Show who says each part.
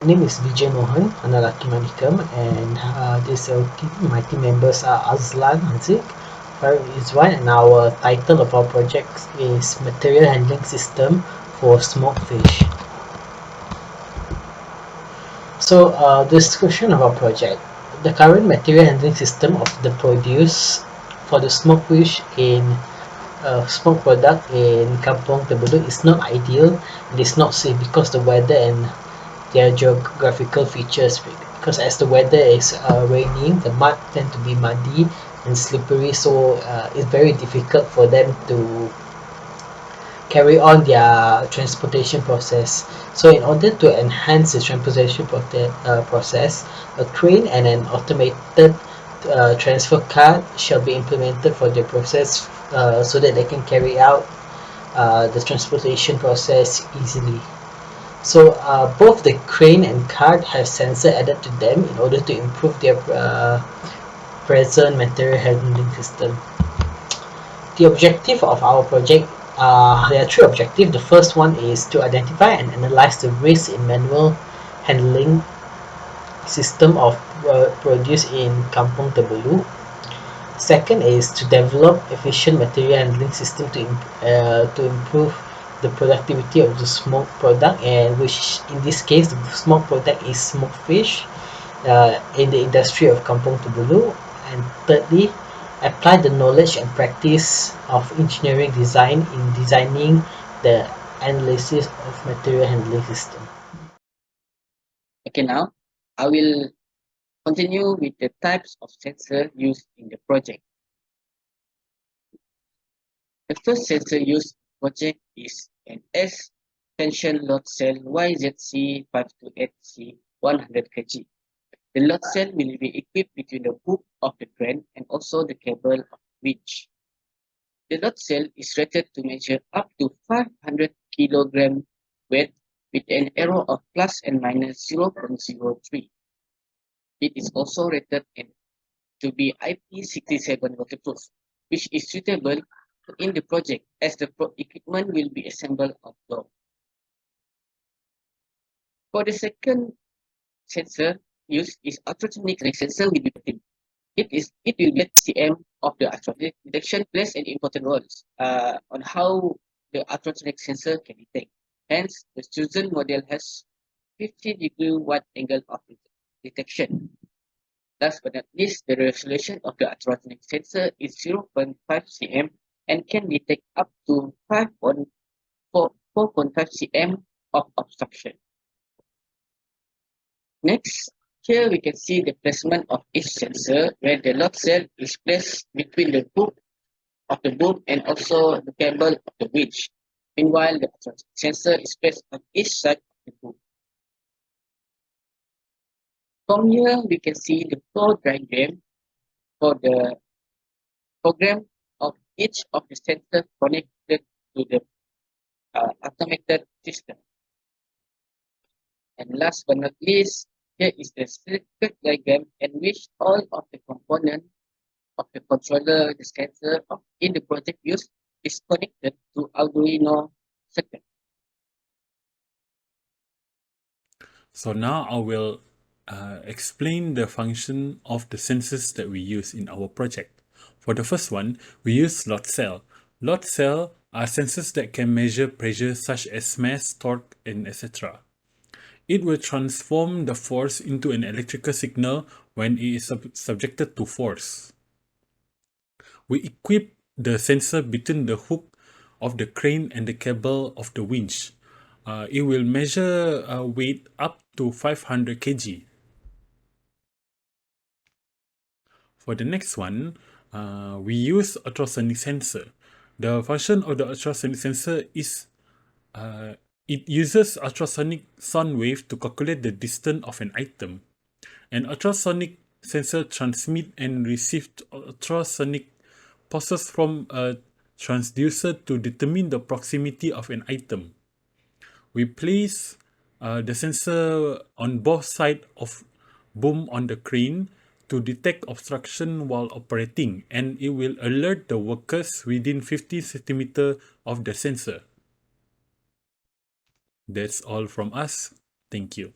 Speaker 1: My name is Vijay Mohan, Analaki Manickam, and my team members are Azlan, Haziq, Ridzwan, and our title of our project is Material Handling System for Smoked Fish. So, description of our project. The current material handling system of the produce for the smoked fish in smoked product in Kampong Terbelu is not ideal. It is not safe because the weather and their geographical features, because as the weather is raining, the mud tend to be muddy and slippery, so it's very difficult for them to carry on their transportation process. So in order to enhance the transportation process, a crane and an automated transfer card shall be implemented for the process, so that they can carry out the transportation process easily. So both the crane and cart have sensor added to them in order to improve their present material handling system. The objective of our project, there are three objectives. The first one is to identify and analyze the risk in manual handling system of produce in Kampung Terbelu. Second is to develop efficient material handling system to improve the productivity of the smoked product, and which in this case the smoked product is smoked fish in the industry of Kampung Terbelu. And thirdly, apply the knowledge and practice of engineering design in designing the analysis of material handling system.
Speaker 2: Okay, now I will continue with the types of sensor used in the project. The first sensor used in the project is an S tension load cell YZC528C 100 kg. The load cell will be equipped between the hook of the crane and also the cable of the winch. The load cell is rated to measure up to 500 kg weight with an error of plus and minus 0.03. It is also rated to be IP67 waterproof, which is suitable in the project as the equipment will be assembled outdoor. For the second sensor used is ultrasonic sensor with the it will be CM of the ultrasonic detection plays an important role on how the ultrasonic sensor can detect. Hence, the chosen model has 50-degree wide angle of detection. Last but not least, the resolution of the ultrasonic sensor is 0.5 cm and can detect up to 4.5 cm of obstruction. Next, here we can see the placement of each sensor where the load cell is placed between the hook of the boom and also the cable of the winch. Meanwhile, the sensor is placed on each side of the boom. From here, we can see the flow diagram for the program of each of the sensors connected to the automated system. And last but not least, here is the circuit diagram in which all of the components of the controller, the sensor in the project use is connected to Arduino circuit.
Speaker 3: So now I will explain the function of the sensors that we use in our project. For the first one, we use load cell. Load cell are sensors that can measure pressure such as mass, torque, and etc. It will transform the force into an electrical signal when it is subjected to force. We equip the sensor between the hook of the crane and the cable of the winch. It will measure weight up to 500 kg. For the next one, we use ultrasonic sensor. The function of the ultrasonic sensor is it uses ultrasonic sound wave to calculate the distance of an item. An ultrasonic sensor transmits and receives ultrasonic pulses from a transducer to determine the proximity of an item. We place the sensor on both sides of boom on the crane to detect obstruction while operating, and it will alert the workers within 50 centimeters of the sensor. That's all from us. Thank you.